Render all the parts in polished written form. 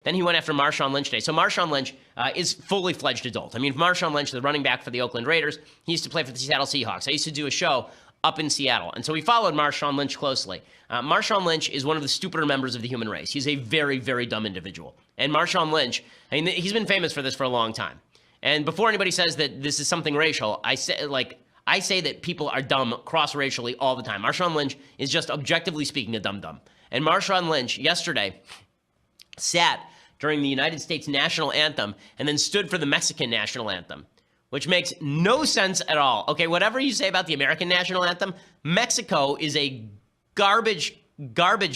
Then he went after Marshawn Lynch today. So Marshawn Lynch is fully fledged adult. I mean, Marshawn Lynch, the running back for the Oakland Raiders, he used to play for the Seattle Seahawks. I used to do a show up in Seattle. And so we followed Marshawn Lynch closely. Marshawn Lynch is one of the stupider members of the human race. He's a very, very dumb individual. And Marshawn Lynch, I mean, he's been famous for this for a long time. And before anybody says that this is something racial, I say that people are dumb cross-racially all the time. Marshawn Lynch is just objectively speaking a dumb. And Marshawn Lynch yesterday sat during the United States national anthem and then stood for the Mexican national anthem, which makes no sense at all. Okay, whatever you say about the American national anthem, Mexico is a garbage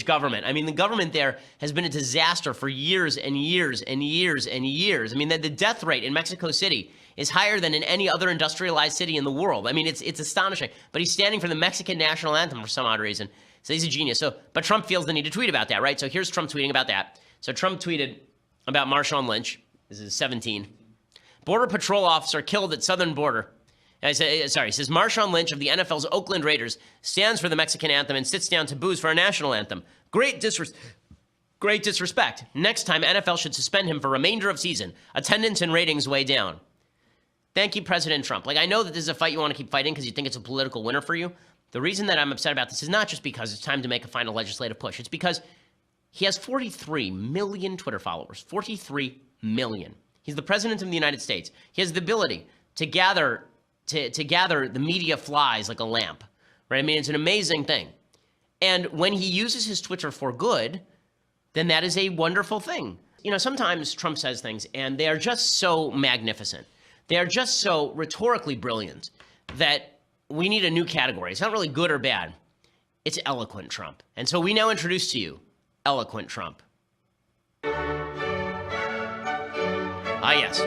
government. I mean, the government there has been a disaster for years and years and years and years. I mean, the death rate in Mexico City is higher than in any other industrialized city in the world. I mean, it's astonishing. But he's standing for the Mexican national anthem for some odd reason. So he's a genius. But Trump feels the need to tweet about that, right? So here's Trump tweeting about that. So Trump tweeted about Marshawn Lynch. This is 17. Border Patrol officer killed at southern border. He says Marshawn Lynch of the NFL's Oakland Raiders stands for the Mexican anthem and sits down to booze for a national anthem. Great disrespect. Next time, NFL should suspend him for remainder of season. Attendance and ratings way down. Thank you, President Trump. I know that this is a fight you want to keep fighting because you think it's a political winner for you. The reason that I'm upset about this is not just because it's time to make a final legislative push. It's because he has 43 million Twitter followers. 43 million. He's the president of the United States. He has the ability to gather the media flies like a lamp, right? I mean, it's an amazing thing. And when he uses his Twitter for good, then that is a wonderful thing. You know, sometimes Trump says things and they are just so magnificent. They are just so rhetorically brilliant that we need a new category. It's not really good or bad. It's eloquent Trump. And so we now introduce to you eloquent Trump. Ah, yes,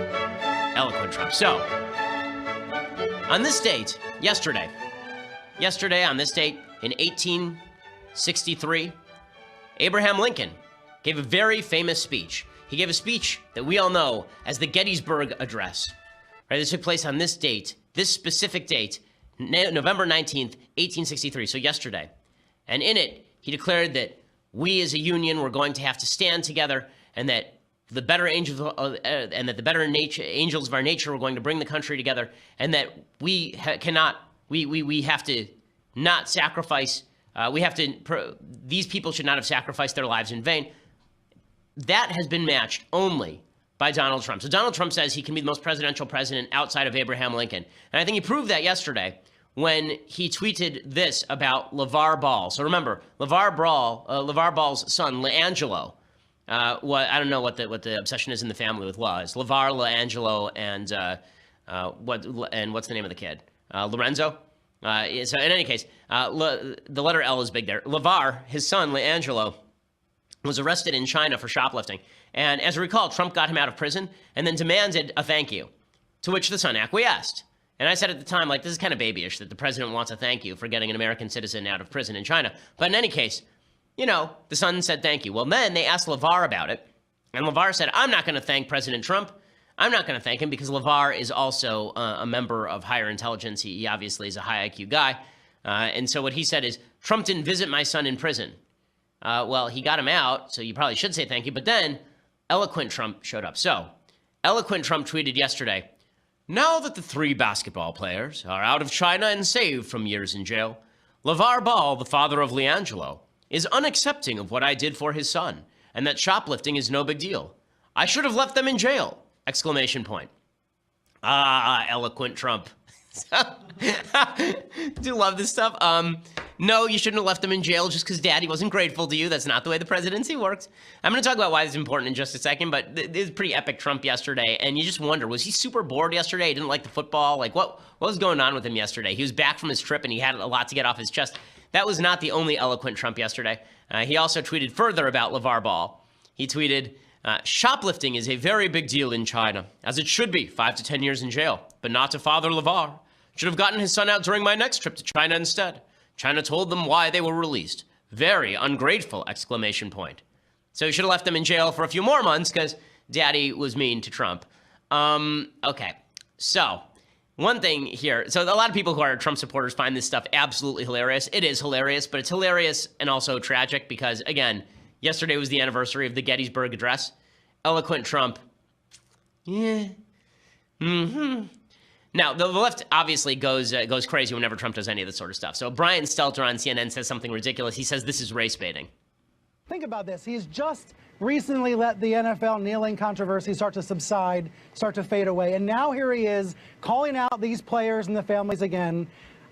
eloquent Trump. So, on this date, yesterday on this date in 1863, Abraham Lincoln gave a very famous speech. He gave a speech that we all know as the Gettysburg Address. Right, this took place on this date, this specific date, November 19th, 1863, so yesterday. And in it, he declared that we as a union were going to have to stand together and that the better angels of our nature were going to bring the country together, and that we have to not sacrifice. These people should not have sacrificed their lives in vain. That has been matched only by Donald Trump. So Donald Trump says he can be the most presidential president outside of Abraham Lincoln, and I think he proved that yesterday when he tweeted this about LeVar Ball. So remember, LeVar Ball's son, LeAngelo. I don't know what the obsession is in the family with law. It's LeVar, LeAngelo, and what's the name of the kid? Lorenzo. So in any case, the letter L is big there. LeVar, his son, LeAngelo, was arrested in China for shoplifting. And as you recall, Trump got him out of prison and then demanded a thank you, to which the son acquiesced. And I said at the time, this is kind of babyish that the president wants a thank you for getting an American citizen out of prison in China. But in any case, the son said thank you. Well, then they asked LeVar about it. And LeVar said, I'm not going to thank President Trump. I'm not going to thank him because LeVar is also a member of higher intelligence. He obviously is a high IQ guy. And so what he said is, Trump didn't visit my son in prison. Well, he got him out, so you probably should say thank you. But then eloquent Trump showed up. So eloquent Trump tweeted yesterday, now that the 3 basketball players are out of China and saved from years in jail, LeVar Ball, the father of LeAngelo, is unaccepting of what I did for his son, and that shoplifting is no big deal. I should have left them in jail! Exclamation point. Ah, eloquent Trump. Do you love this stuff? No, you shouldn't have left them in jail just because daddy wasn't grateful to you. That's not the way the presidency works. I'm going to talk about why this is important in just a second, but it was pretty epic Trump yesterday, and you just wonder, was he super bored yesterday? He didn't like the football? What was going on with him yesterday? He was back from his trip, and he had a lot to get off his chest. That was not the only eloquent Trump yesterday. He also tweeted further about LeVar Ball. He tweeted, shoplifting is a very big deal in China, as it should be, 5 to 10 years in jail, but not to Father LeVar. Should have gotten his son out during my next trip to China instead. China told them why they were released. Very ungrateful! Exclamation point. So he should have left them in jail for a few more months because daddy was mean to Trump. Okay, so one thing here. So a lot of people who are Trump supporters find this stuff absolutely hilarious. It is hilarious, but it's hilarious and also tragic because, again, yesterday was the anniversary of the Gettysburg Address. eloquent Trump. Yeah. Mm-hmm. Now, the left obviously goes crazy whenever Trump does any of this sort of stuff. So Brian Stelter on CNN says something ridiculous. He says this is race baiting. Think about this. He's just recently let the NFL kneeling controversy start to subside, start to fade away. And now here he is calling out these players and the families again.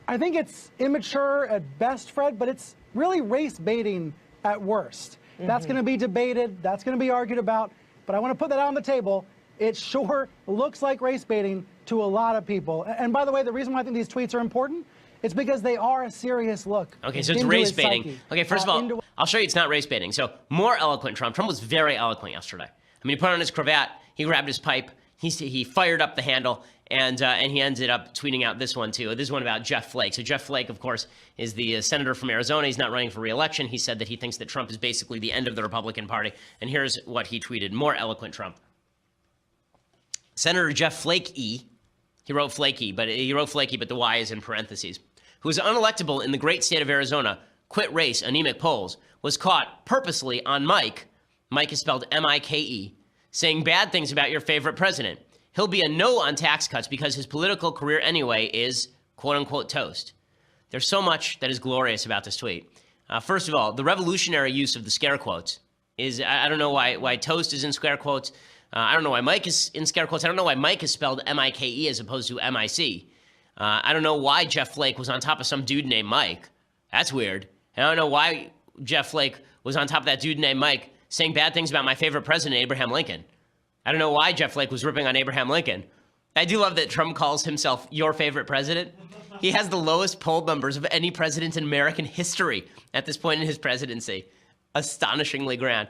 I think it's immature at best, Fred, but it's really race baiting at worst. Mm-hmm. That's going to be debated. That's going to be argued about. But I want to put that on the table. It sure looks like race baiting to a lot of people. And by the way, the reason why I think these tweets are important, it's because they are a serious look. Okay, so it's race baiting. Okay, first of all, I'll show you it's not race baiting. So more eloquent Trump. Trump was very eloquent yesterday. I mean, he put on his cravat, he grabbed his pipe, he fired up the handle, and he ended up tweeting out this one too. This is one about Jeff Flake. So Jeff Flake, of course, is the senator from Arizona. He's not running for re-election. He said that he thinks that Trump is basically the end of the Republican Party. And here's what he tweeted. More eloquent Trump. Senator Jeff Flake he wrote Flakey, but the Y is in parentheses, who is unelectable in the great state of Arizona, quit race, anemic polls, was caught purposely on Mike is spelled M-I-K-E, saying bad things about your favorite president. He'll be a no on tax cuts because his political career anyway is quote-unquote toast. There's so much that is glorious about this tweet. First of all, the revolutionary use of the scare quotes is, I don't know why toast is in scare quotes. I don't know why Mike is in scare quotes. I don't know why Mike is spelled M-I-K-E as opposed to M-I-C. I don't know why Jeff Flake was on top of some dude named Mike. That's weird. And I don't know why Jeff Flake was on top of that dude named Mike saying bad things about my favorite president, Abraham Lincoln. I don't know why Jeff Flake was ripping on Abraham Lincoln. I do love that Trump calls himself your favorite president. He has the lowest poll numbers of any president in American history at this point in his presidency. Astonishingly grand.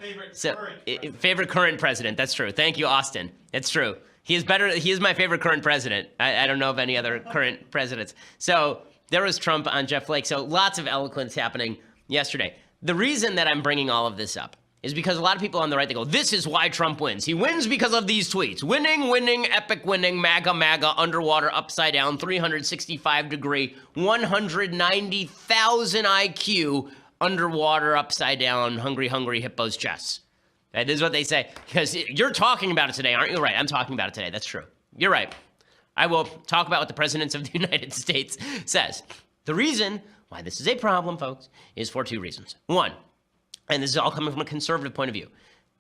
Favorite current president. That's true. Thank you, Austin. It's true. He is better. He is my favorite current president. I don't know of any other current presidents. So there was Trump on Jeff Flake. So lots of eloquence happening yesterday. The reason that I'm bringing all of this up is because a lot of people on the right, they go, this is why Trump wins. He wins because of these tweets. Winning, epic winning, MAGA, underwater, upside down, 365-degree, 190,000 IQ, underwater, upside down, hungry hippos chests. That is what they say. Because you're talking about it today, aren't you? Right, I'm talking about it today. That's true. You're right. I will talk about what the President of the United States says. The reason why this is a problem, folks, is for two reasons. One, and this is all coming from a conservative point of view.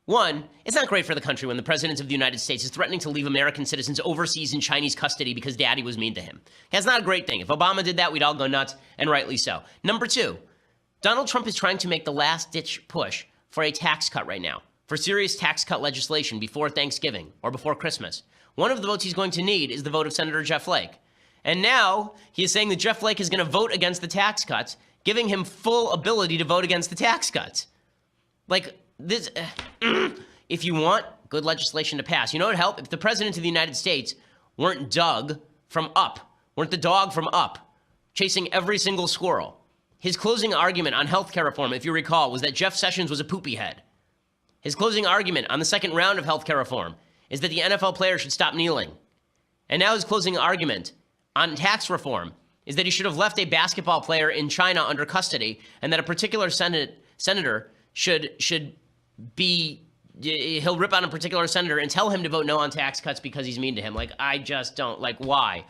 One, it's not great for the country when the President of the United States is threatening to leave American citizens overseas in Chinese custody because daddy was mean to him. That's not a great thing. If Obama did that, we'd all go nuts, and rightly so. Number two, Donald Trump is trying to make the last-ditch push for a tax cut right now, for serious tax cut legislation before Thanksgiving or before Christmas. One of the votes he's going to need is the vote of Senator Jeff Flake. And now he is saying that Jeff Flake is going to vote against the tax cuts, giving him full ability to vote against the tax cuts. Like, this, if you want good legislation to pass, you know what would help? If the President of the United States weren't Doug from Up, weren't the dog from Up, chasing every single squirrel. His closing argument on health care reform, if you recall, was that Jeff Sessions was a poopy head. His closing argument on the second round of health care reform is that the NFL players should stop kneeling. And now his closing argument on tax reform is that he should have left a basketball player in China under custody and that a particular senator should be, he'll rip on a particular senator and tell him to vote no on tax cuts because he's mean to him. Like, I just don't, like, why?